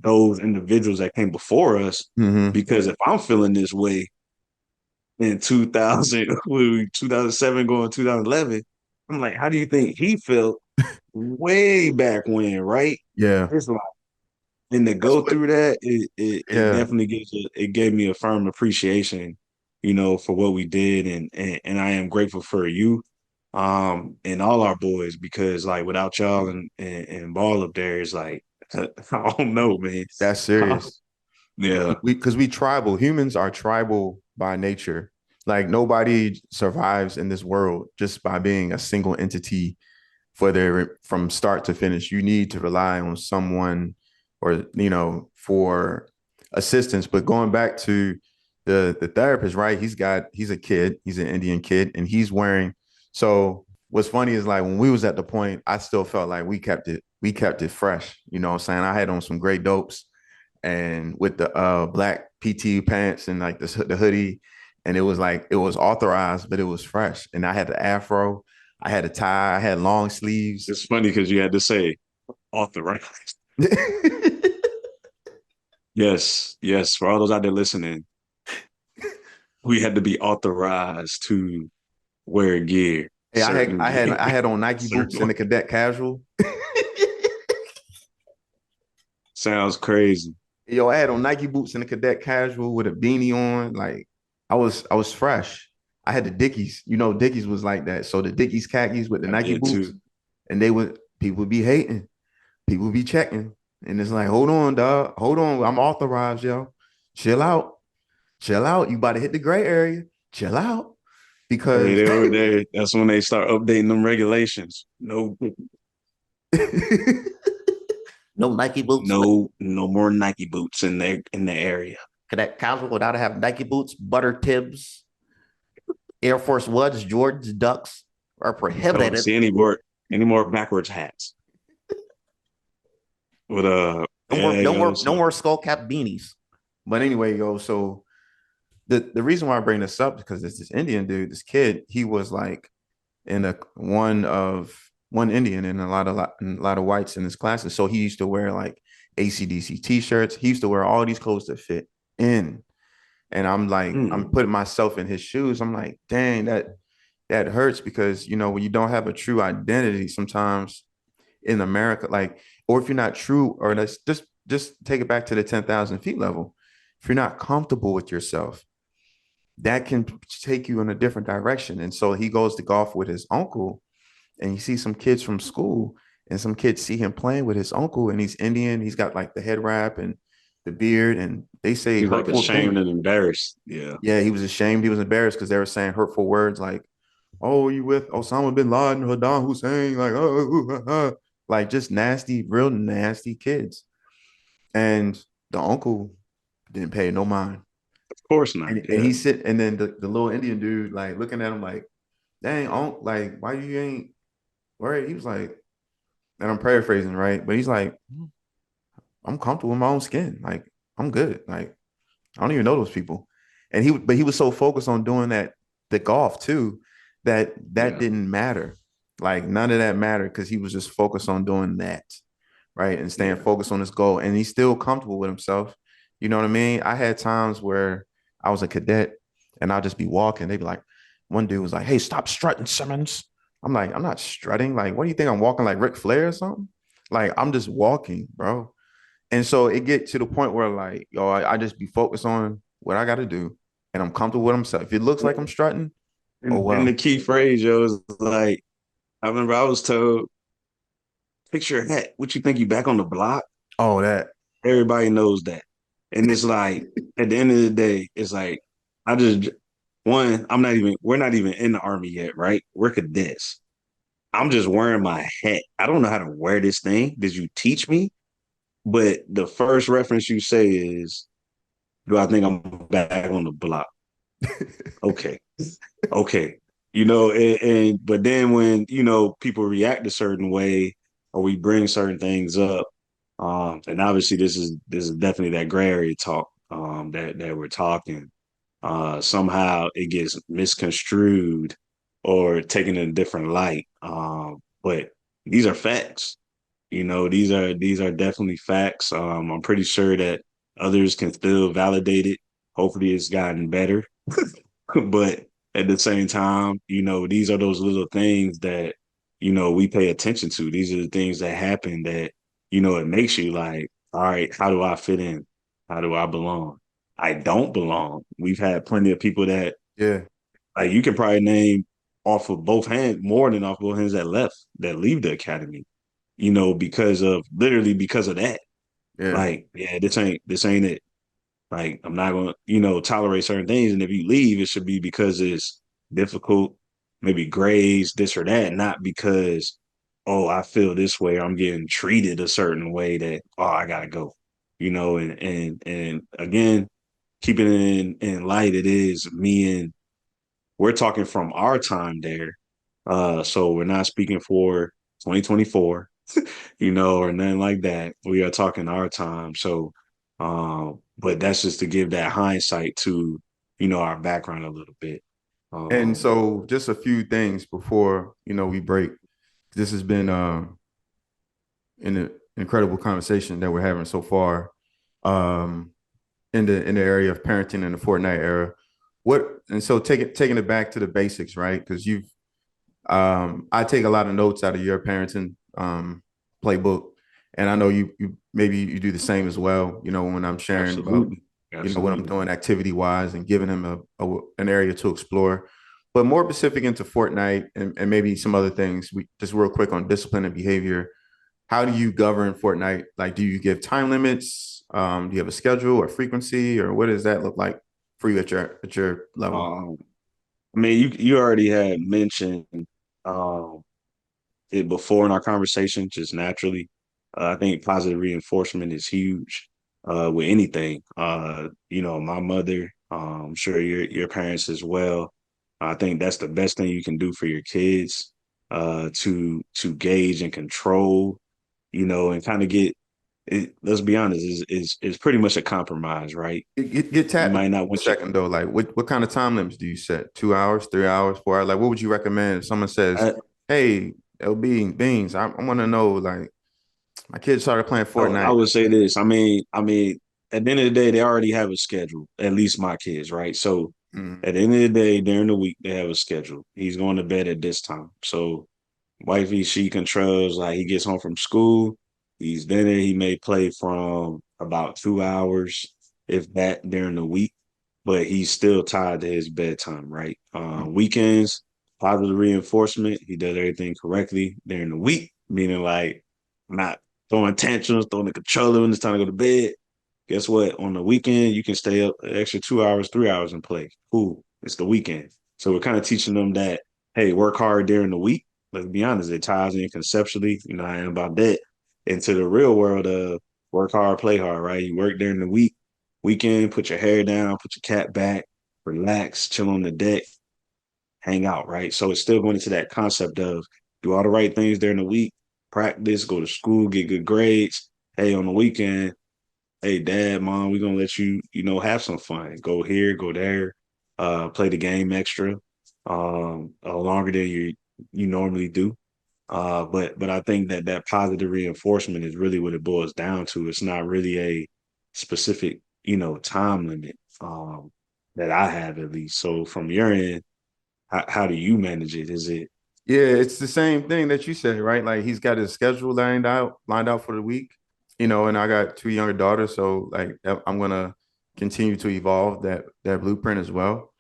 those individuals that came before us. Hmm. Because if I'm feeling this way in 2000, 2007 going 2011, I'm like, how do you think he felt way back when, right? Yeah. It's like, and to That's go what. through that, it Yeah. definitely it gave me a firm appreciation, for what we did, and I am grateful for you, and all our boys because like without y'all and ball up there, it's like I don't know, man. That's serious. Yeah, We tribal. Humans are tribal by nature. Like nobody survives in this world just by being a single entity for their from start to finish. You need to rely on someone or for assistance. But going back to the therapist, right? He's a kid, he's an Indian kid, and he's wearing so what's funny is like when we was at the point, I still felt like we kept it fresh. You know what I'm saying? I had on some gray dopes and with the black PT pants and like the hoodie. And it was like it was authorized, but it was fresh. And I had the afro, I had a tie, I had long sleeves. it's funny because you had to say authorized. Yes, yes. For all those out there listening, we had to be authorized to wear gear, Hey, I had certain I had gear, I had on Nike boots in certain. the cadet casual. Sounds crazy. Yo, I had on Nike boots in the cadet casual with a beanie on. Like I was fresh. I had the Dickies. Dickies was like that. So the Dickies khakis with the I Nike did boots, too. and people would be hating, people would be checking, and it's like, hold on, dog, hold on, I'm authorized, yo. Chill out, chill out. You about to hit the gray area. Chill out, Hey, because they were there. That's when they start updating them regulations. no Nike boots with No more Nike boots in the area. cadet casual without have Nike boots, butter Tibbs, Air Force Ones, Jordans, Ducks are I don't prohibited. see any more backwards hats. But No more, yeah, no yo, more, no so more skull cap beanies. But anyway, yo, so the reason why I bring this up is because it's this Indian dude, this kid, he was like in a one Indian and a lot of whites in his classes. So he used to wear like ACDC t-shirts. He used to wear all these clothes to fit in. And I'm like, I'm mm, putting myself in his shoes. I'm like, dang, that hurts because when you don't have a true identity, sometimes in America, like, or if you're not true, or let's just take it back to the 10,000 feet level. If you're not comfortable with yourself, that can take you in a different direction. And so he goes to golf with his uncle, and you see some kids from school, and some kids see him playing with his uncle, and he's Indian. He's got like the head wrap and the beard, and they say he's like hurtful things. ashamed and embarrassed. Yeah, Yeah, he was ashamed. He was embarrassed because they were saying hurtful words like, "Oh, you with Osama bin Laden, Saddam Hussein?" Like, oh, like just nasty, real nasty kids. And the uncle didn't pay no mind. of course not. And Yeah, he sit, and then the little Indian dude like looking at him like, "Dang, uncle, like why you ain't worried?" He was like, and I'm paraphrasing, right? But he's like, "I'm comfortable in my own skin. Like I'm good. Like I don't even know those people." But he was so focused on doing the golf too, that yeah, didn't matter. Like none of that mattered because he was just focused on doing that, right? And staying yeah. focused on his goal. And he's still comfortable with himself. You know what I mean? I had times where I was a cadet and I'll just be walking. They'd be like, one dude was like, "Hey, stop strutting, Simmons." I'm like, I'm not strutting. Like, what do you think? I'm walking like Ric Flair or something? Like I'm just walking, bro. And so it get to the point where like, yo, I just be focused on what I got to do, and I'm comfortable with myself. If it looks like I'm strutting, oh And well. the key phrase, yo, is like, I remember I was told, fix your hat. What you think, you back on the block? Oh, that. Everybody knows that. And it's like, at the end of the day, it's like, I just, one, we're not even in the army yet, right? We're cadets. I'm just wearing my hat. I don't know how to wear this thing. Did you teach me? But the first reference you say is, do I think I'm back on the block? Okay. Okay. But then when, people react a certain way or we bring certain things up, and obviously this is definitely that gray area talk that we're talking. Somehow it gets misconstrued or taken in a different light. But these are facts. These are definitely facts. I'm pretty sure that others can still validate it. Hopefully, it's gotten better. But at the same time, these are those little things that we pay attention to. These are the things that happen that it makes you like, all right, how do I fit in? How do I belong? I don't belong. We've had plenty of people that Yeah, like you can probably name off of both hands, more than off both hands, that leave the academy, because of that. yeah. Like, yeah, this ain't it. Like, I'm not gonna, tolerate certain things. And if you leave, it should be because it's difficult, maybe grades, this or that, not because, oh, I feel this way, or I'm getting treated a certain way that, oh, I gotta go. And again, keeping it in light, it is me and we're talking from our time there. So we're not speaking for 2024, or nothing like that. We are talking our time. So, but that's just to give that hindsight to, our background a little bit. And Um, so just a few things before, we break. This has been an incredible conversation that we're having so far. Um, in the area of parenting in the Fortnite era. And so taking it back to the basics, right? Because I take a lot of notes out of your parenting playbook, and I know you maybe you do the same as well. When I'm sharing about Absolutely. what I'm Absolutely. doing activity wise and giving him an area to explore. But more specific into Fortnite and maybe some other things. We just real quick on discipline and behavior. How do you govern Fortnite? Like, do you give time limits? Do you have a schedule or frequency, or what does that look like for you at your level? Um, I mean, you already had mentioned um, it before in our conversation, just naturally. I think positive reinforcement is huge with anything. My mother, I'm sure your parents as well. I think that's the best thing you can do for your kids to gauge and control, and kind of get it. Let's be honest, is pretty much a compromise, right? Get You tapped might not a want your. second though. Like, what kind of time limits do you set? 2 hours, 3 hours, 4 hours? Like, what would you recommend if someone says, I, "Hey, LB Beans, I want to know like my kids started playing I Fortnite." would say this. I mean, at the end of the day, they already have a schedule. At least my kids, right? So Mm, at the end of the day, during the week, they have a schedule. He's going to bed at this time. So wifey, she controls like he gets home from school. He's dinner. He may play from about 2 hours, if that, during the week, but he's still tied to his bedtime, right? mm, Weekends, positive reinforcement. He does everything correctly during the week, meaning like not throwing tantrums, throwing the controller when it's time to go to bed. Guess what? On the weekend, you can stay up an extra 2 hours, 3 hours and play. Cool. It's the weekend. So we're kind of teaching them that, hey, work hard during the week. Let's be honest, it ties in conceptually, I am about that, into the real world of work hard, play hard, right? You work during the weekend, put your hair down, put your cap back, relax, chill on the deck, hang out, right? So it's still going into that concept of do all the right things during the week, practice, go to school, get good grades. Hey, on the weekend, hey, dad, mom, we're gonna let you, have some fun. Go here, go there, play the game extra, longer than you normally do. But I think that positive reinforcement is really what it boils down to. It's not really a specific, time limit that I have at least. So from your end, how do you manage it? Is it Yeah, it's the same thing that you said, right? Like he's got his schedule lined out for the week, and I got two younger daughters, so like I'm gonna continue to evolve that blueprint as well.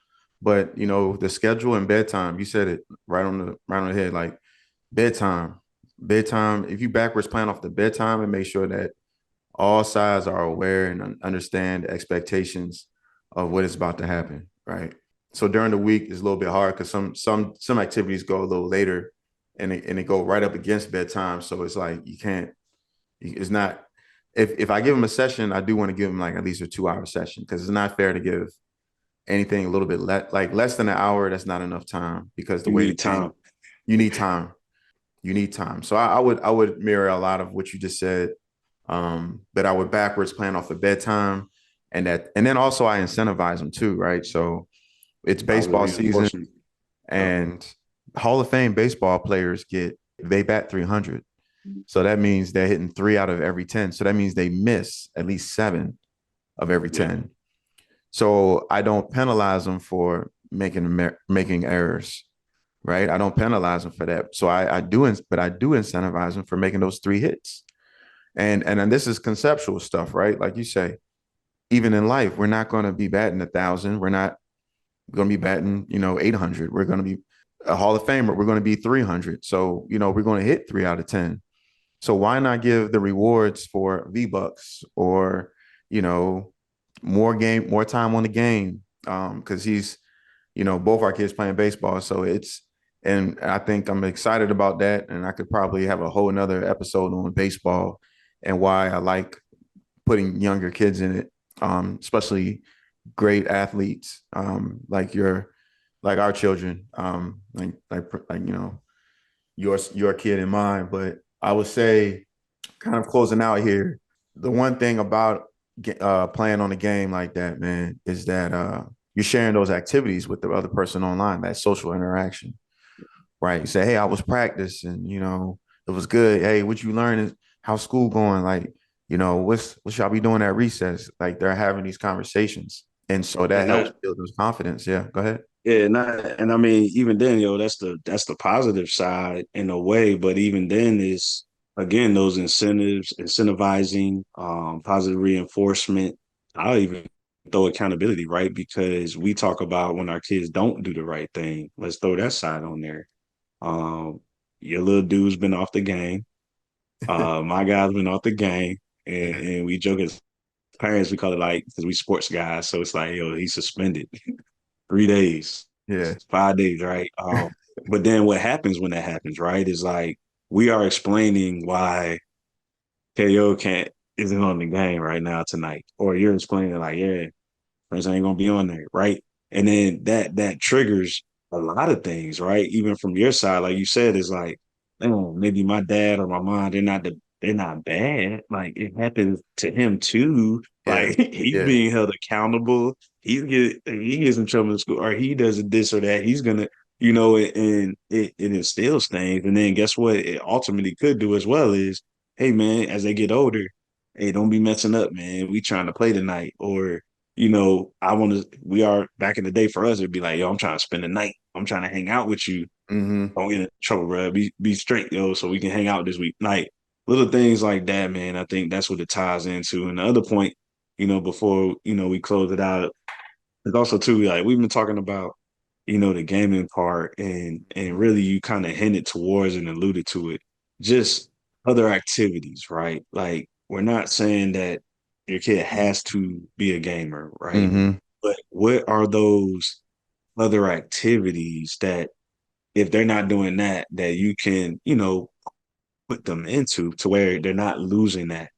But the schedule and bedtime, you said it right on the head. Like bedtime, bedtime. If you backwards plan off the bedtime and make sure that all sides are aware and understand the expectations of what is about to happen, right? So during the week is a little bit hard because some activities go a little later and they go right up against bedtime. So it's like you can't. It's not. If I give them a session, I do want to give them like at least a 2 hour session because it's not fair to give anything a little bit like less than an hour. That's not enough time because the You way the need game, time. you need time. You need time. So I would mirror a lot of what you just said, but I would backwards plan off of bedtime, and then also I incentivize them too, right? So it's Positive baseball season, reinforcement. Yeah. and Hall of Fame baseball players they bat 300, so that means they're hitting 3 out of every 10. So that means they miss at least 7 of every Yeah. 10. So I don't penalize them for making errors, right? I don't penalize them for that. So but I do incentivize them for making those 3 hits. And then this is conceptual stuff, right? Like you say, even in life, we're not going to be batting 1,000. We're not going to be batting, 800. We're going to be a Hall of Famer. We're going to be 300. So, we're going to hit 3 out of 10. So why not give the rewards for V-Bucks or, you know, more time on the game? Because both our kids playing baseball. So and I think I'm excited about that. And I could probably have a whole another episode on baseball and why I like putting younger kids in it, especially great athletes, like our children, your kid and mine. But I would say, kind of closing out here, the one thing about playing on a game like that, man, is that you're sharing those activities with the other person online, that social interaction, right? You say, hey, I was practicing, it was good. Hey, what you learning? How's school going? Like, what y'all be doing at recess? Like they're having these conversations. And so that And helps that build those confidence. Yeah, go ahead. Yeah, and I mean, even then, that's the positive side in a way, but even then is again those incentives, incentivizing, positive reinforcement. I'll even throw accountability, right? Because we talk about when our kids don't do the right thing. Let's throw that side on there. Um, your little dude's been off the game. My guy's been off the game, and we joke as parents, we call it like because we sports guys, so it's like, yo, he's suspended 3 days, Yeah. 5 days, right? But then what happens when that happens, right? Is like we are explaining why KO can't isn't on the game right now tonight, or you're explaining like, yeah, Prince ain't gonna be on there, right? And then that triggers a lot of things, right? Even from your side, like you said, is like, oh, maybe my dad or my mom, they're not bad. Like it happens to him too. Yeah. Like he's Yeah. being held accountable. He gets in trouble in school, or he does this or that. He's gonna, and it instills things. And then guess what? It ultimately could do as well is, hey man, as they get older, hey, don't be messing up, man. We trying to play tonight, or we are back in the day for us, it'd be like, yo, I'm trying to spend the night. I'm trying to hang out with you. Mm-hmm. Don't get in trouble, bro. Be straight, yo, so we can hang out this week. Like little things like that, man. I think that's what it ties into. And the other point, before, we close it out, is also too, like we've been talking about, the gaming part and really you kind of hinted towards and alluded to it. Just other activities, right? Like we're not saying that your kid has to be a gamer, right? Mm-hmm. But what are those other activities that if they're not doing that, that you can, put them into to where they're not losing that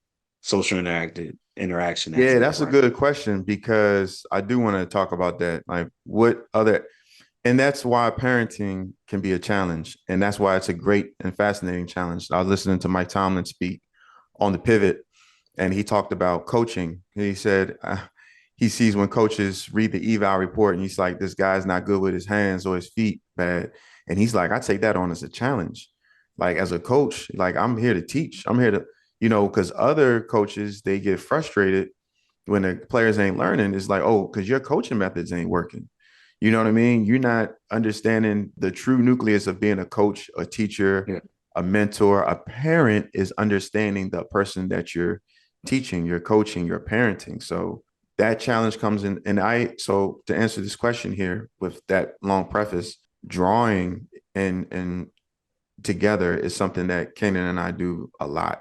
social interaction Yeah, aspect, that's a right? good question because I do want to talk about that. Like, and that's why parenting can be a challenge. And that's why it's a great and fascinating challenge. I was listening to Mike Tomlin speak on the pivot, and he talked about coaching. He said he sees when coaches read the eval report, and he's like, this guy's not good with his hands or his feet, bad. And he's like, I take that on as a challenge. Like, as a coach, like, I'm here to teach. I'm here to, because other coaches, they get frustrated when the players ain't learning. It's like, oh, because your coaching methods ain't working. You know what I mean? You're not understanding the true nucleus of being a coach, a teacher, Yeah. a mentor, a parent is understanding the person that you're teaching, you're coaching, you're parenting. So that challenge comes in. And so to answer this question here with that long preface, drawing and together is something that Kenan and I do a lot.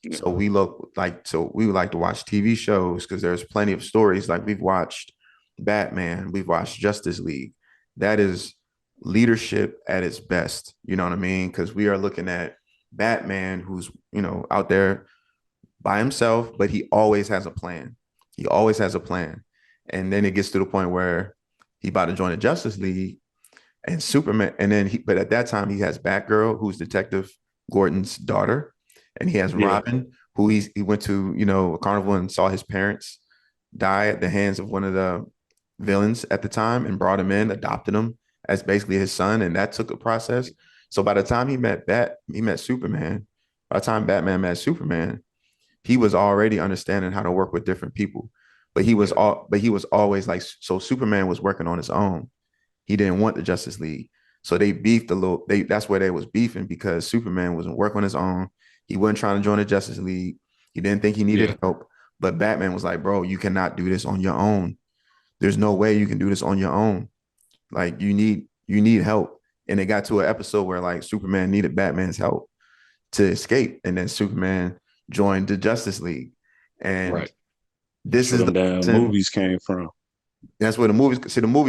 Yeah. So we would like to watch TV shows because there's plenty of stories. Like we've watched Batman, we've watched Justice League. That is leadership at its best. You know what I mean? Because we are looking at Batman, who's out there by himself, but he always has a plan. He always has a plan. And then it gets to the point where he about to join the Justice League and Superman. And then but at that time he has Batgirl, who's Detective Gordon's daughter, and he has Yeah. Robin, who he went to a carnival and saw his parents die at the hands of one of the villains at the time, and brought him in, adopted him as basically his son, and that took a process. So by the time he met Superman. By the time Batman met Superman, he was already understanding how to work with different people. Yeah. But he was always like, so Superman was working on his own. He didn't want the Justice League. So they beefed a little. That's where they was beefing because Superman wasn't working on his own. He wasn't trying to join the Justice League. He didn't think he Yeah. needed help. But Batman was like, bro, you cannot do this on your own. There's no way you can do this on your own. Like you need help. And it got to an episode where like Superman needed Batman's help to escape. And then Superman joined the Justice League. And Right. That's this where is them the damn lesson. movies came from. That's where the movies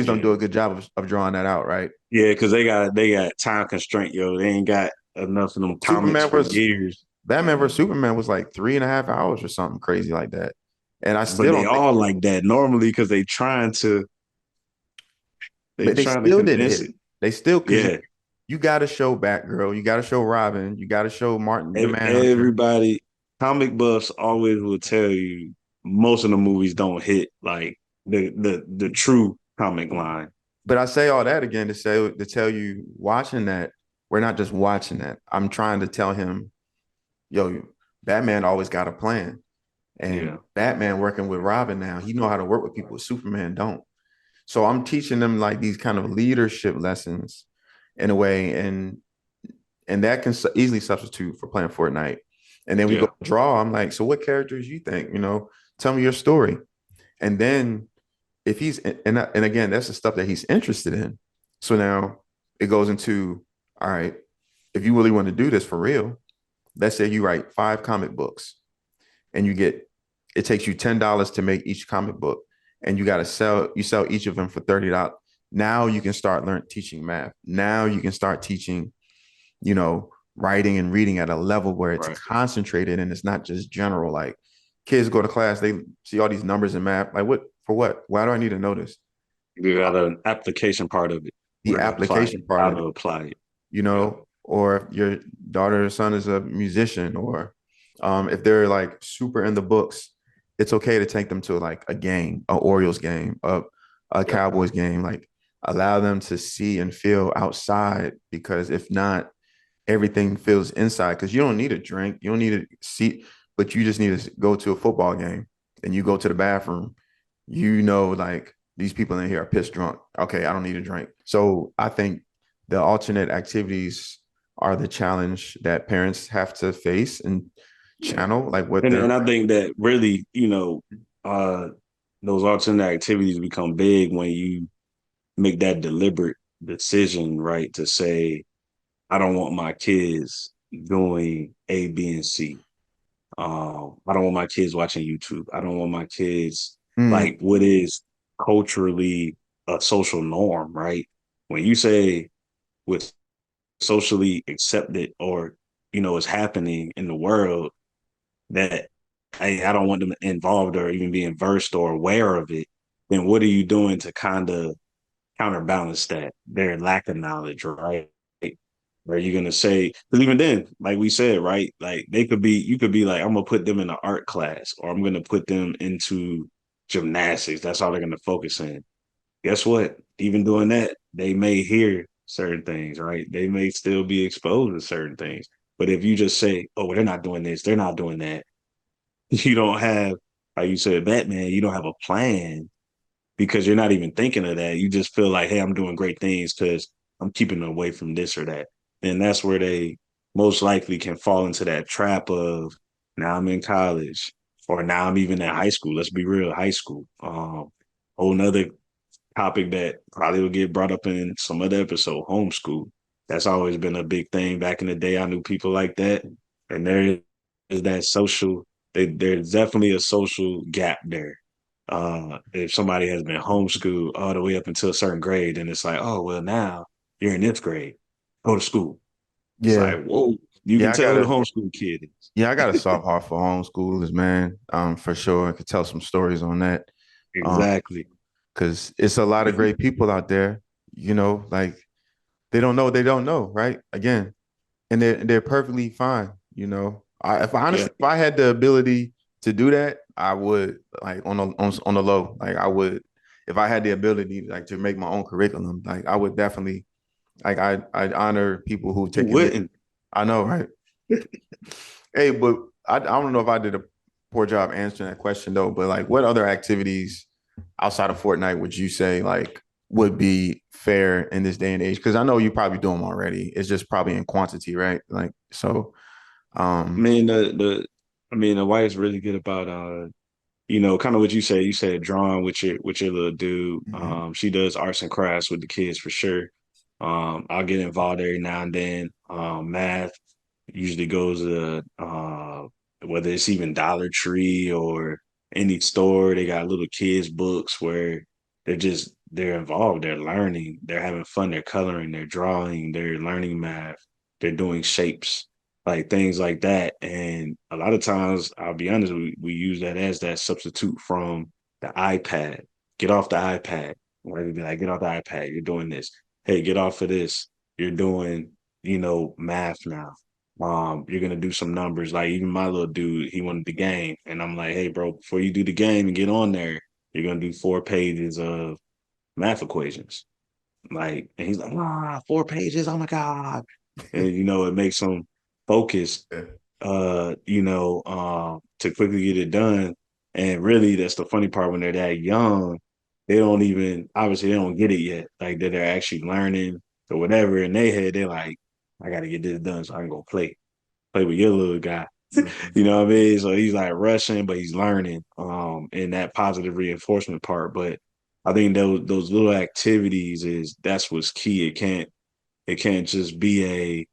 don't Yeah. do a good job of drawing that out, right? Yeah, because they got time constraint, yo. They ain't got enough of them comics Superman for versus years. Batman versus Superman was like 3.5 hours or something crazy like that. And I But still they don't think, all like that normally because they but they trying to still didn't condense hit it. it. They still, because Yeah. you got to show Batgirl, you got to show Robin, you got to show Martin the Manhunter. Everybody, comic buffs always will tell you most of the movies don't hit like the true comic line. But I say all that again to tell you, watching that, we're not just watching that. I'm trying to tell him, yo, Batman always got a plan. And Yeah. Batman working with Robin now, he know how to work with people. Superman don't. So I'm teaching them like these kind of leadership lessons in a way, and that can easily substitute for playing Fortnite. And then we go Yeah. draw. I'm like, so what characters you think? Tell me your story. And then if he's and again, that's the stuff that he's interested in. So now it goes into, all right, if you really want to do this for real, let's say you write 5 comic books and it takes you $10 to make each comic book, and you sell each of them for $30. Now you can start teaching math. Now you can start teaching, writing and reading at a level where it's Right. concentrated and it's not just general. Like kids go to class, they see all these numbers in math. Like what for what? Why do I need to know this? You got an application part of it The where to apply it, application part how of to it, apply it. Yeah. or if your daughter or son is a musician, or if they're like super in the books, it's okay to take them to like a game, a Orioles game, a Yeah. Cowboys game. Like allow them to see and feel outside, because if not, everything feels inside. Because you don't need a drink, you don't need a seat, but you just need to go to a football game and you go to the bathroom. Like these people in here are pissed drunk. Okay, I don't need a drink. So I think the alternate activities are the challenge that parents have to face and Yeah. channel like what And they're. and I think that really, uh those alternate activities become big when you make that deliberate decision, right? To say, I don't want my kids doing A, B, and C. I don't want my kids watching YouTube. I don't want my kids Mm, like what is culturally a social norm, right? When you say what's socially accepted or is happening in the world that hey, I don't want them involved or even being versed or aware of it, then what are you doing to kind of counterbalance that their lack of knowledge, right? Are you gonna say, because even then, like we said, right? Like you could be like, I'm gonna put them in an art class or I'm gonna put them into gymnastics. That's all they're gonna focus in. Guess what? Even doing that, they may hear certain things, right? They may still be exposed to certain things. But if you just say, oh, well, they're not doing this, they're not doing that, you don't have, like you said, Batman, you don't have a plan because you're not even thinking of that. You just feel like, hey, I'm doing great things because I'm keeping them away from this or that. And that's where they most likely can fall into that trap of now I'm in college or now I'm even in high school. Let's be real, high school. Whole nother topic that probably will get brought up in some other episode, homeschool. That's always been a big thing. Back in the day, I knew people like that. And there is that social, there's definitely a social gap there. If somebody has been homeschooled all the way up until a certain grade, and it's like, oh, well, now you're in this grade, go to school. It's Yeah. like, whoa, you Yeah, can tell who the homeschool kid I got a is. soft heart for homeschoolers, man. For sure. I could tell some stories on that. Um, Exactly. because it's a lot of great people out there, like they don't know, they don't know, right? Again, and they're perfectly fine. If Yeah. honestly, if I had the ability to do that, I would like on the low. Like I would, if I had the ability like to make my own curriculum, like I would definitely like I honor people who've Who taken the. wouldn't? I know, right? Hey, but I don't know if I did a poor job answering that question though. But like, what other activities outside of Fortnite would you say like would be fair in this day and age? Because I know you probably do them already. It's just probably in quantity, right? Like so. I Um, mean, the wife's really good about kind of what you say. You said drawing with your little dude. mhm, She does arts and crafts with the kids for sure. I'll get involved every now and then. Math usually goes to whether it's even Dollar Tree or any store. They got little kids books where they're involved. They're learning. They're having fun. They're coloring. They're drawing. They're learning math. They're doing shapes like things like that. And a lot of times, I'll be honest, we use that as that substitute from the iPad. Get off the iPad. Right? We'd be like, get off the iPad. You're doing this. Hey, get off of this. You're doing, math now. You're gonna do some numbers. Like even my little dude, he wanted the game. And I'm like, hey, bro, before you do the game and get on there, you're gonna do 4 pages of math equations. Like, and he's like, 4 pages. Oh my God. And it makes him focus yeah. to quickly get it done. And really, that's the funny part when they're that young, they don't even obviously they don't get it yet. Like that they're actually learning or whatever in their head. They're like, I gotta get this done so I can go play with your little guy. Mhm. You know what I mean? So he's like rushing, but he's learning in that positive reinforcement part. But I think those little activities that's what's key. It can't just be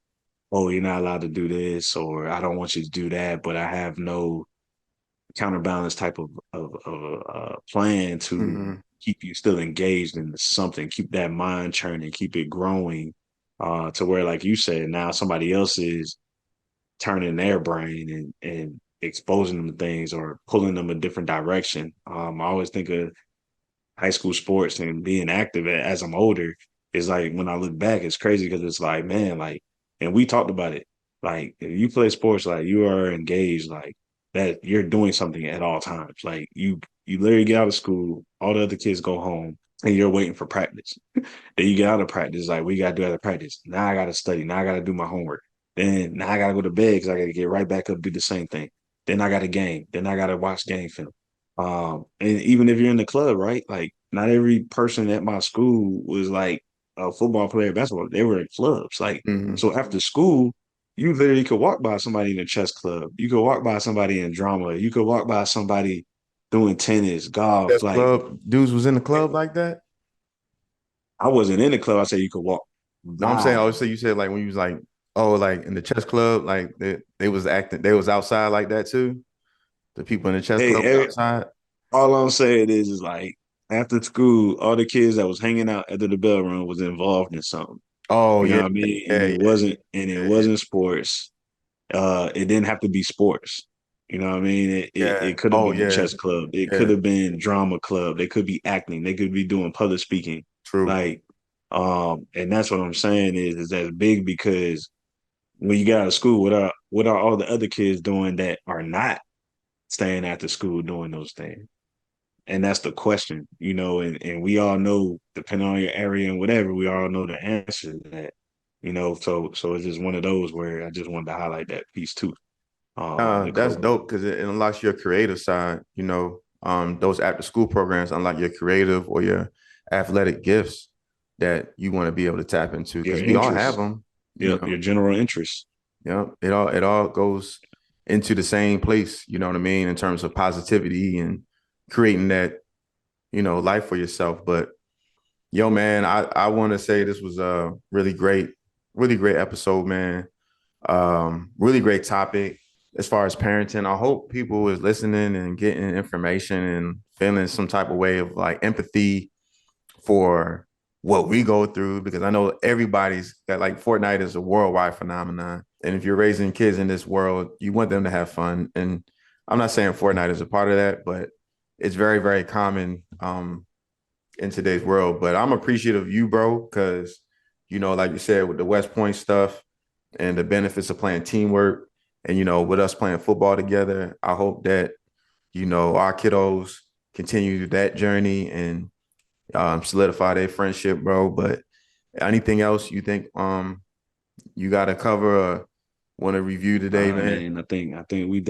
oh, you're not allowed to do this, or I don't want you to do that, but I have no counterbalance type of plan to Mhm. keep you still engaged in something, keep that mind churning, keep it growing, to where, like you said, now somebody else is turning their brain and exposing them to things or pulling them a different direction. I always think of high school sports and being active as I'm older is like when I look back, it's crazy because it's like, man, like, and we talked about it. Like, if you play sports, like you are engaged, like that you're doing something at all times. Like you literally get out of school, all the other kids go home, and you're waiting for practice. Then you get out of practice, like we gotta do other practice. Now I gotta study. Now I gotta do my homework. Then now I gotta go to bed because I gotta get right back up, do the same thing. Then I got a game. Then I gotta watch game film. And even if you're in the club, right? Like not every person at my school was like a football player, basketball. They were in clubs. Like Mhm. so after school, you literally could walk by somebody in a chess club. You could walk by somebody in drama. You could walk by somebody doing tennis, golf. Chess Like club dudes was in the club like that. I wasn't in the club. I said you could walk No, I'm saying, by. oh, so you said like when you was like, oh, like in the chess club, like they was acting, they was outside like that too. The people in the chess Hey, club was outside. all I'm saying is like after school, all the kids that was hanging out after the bell run was involved in something. Oh You know yeah, what I mean? And yeah, it yeah, wasn't and it yeah, wasn't sports. It didn't have to be sports. You know what I mean? It yeah. could have Oh been the yeah, chess club. It could yeah. have been drama club. They could be acting. They could be doing public speaking. True. Like, and that's what I'm saying is that's big because when you get out of school, what are all the other kids doing that are not staying after school doing those things? And that's the question, and we all know, depending on your area and whatever, we all know the answer to that, so it's just one of those where I just wanted to highlight that piece too, the That's code. dope because it unlocks your creative side. those after school programs, unlike your creative or your athletic gifts that you want to be able to tap into, Your because we all have interests. them, you Yep, know. your general interests. Yeah, it all goes into the same place, you know what I mean, in terms of positivity and creating that, life for yourself. But yo, man, I want to say this was a really great episode, man. Really great topic as far as parenting. I hope people is listening and getting information and feeling some type of way of like empathy for what we go through, because I know everybody's got, like, Fortnite is a worldwide phenomenon. And if you're raising kids in this world, you want them to have fun. And I'm not saying Fortnite is a part of that, but it's very, very common in today's world. But I'm appreciative of you, bro, because, like you said, with the West Point stuff and the benefits of playing teamwork and, with us playing football together, I hope that, our kiddos continue that journey and solidify their friendship, bro. But anything else you think you got to cover or want to review today, Nah, man? man, I think we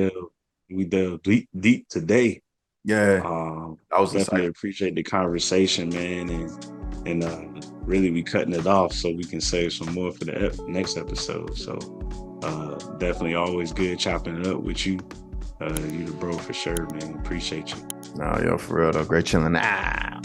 delved deep today. Yeah, that was Definitely insightful. appreciate the conversation, man, and really we cutting it off so we can save some more for the next episode. So definitely always good chopping it up with you. You the bro for sure, man. Appreciate you. No, yo, for real though. Great chilling. Ah.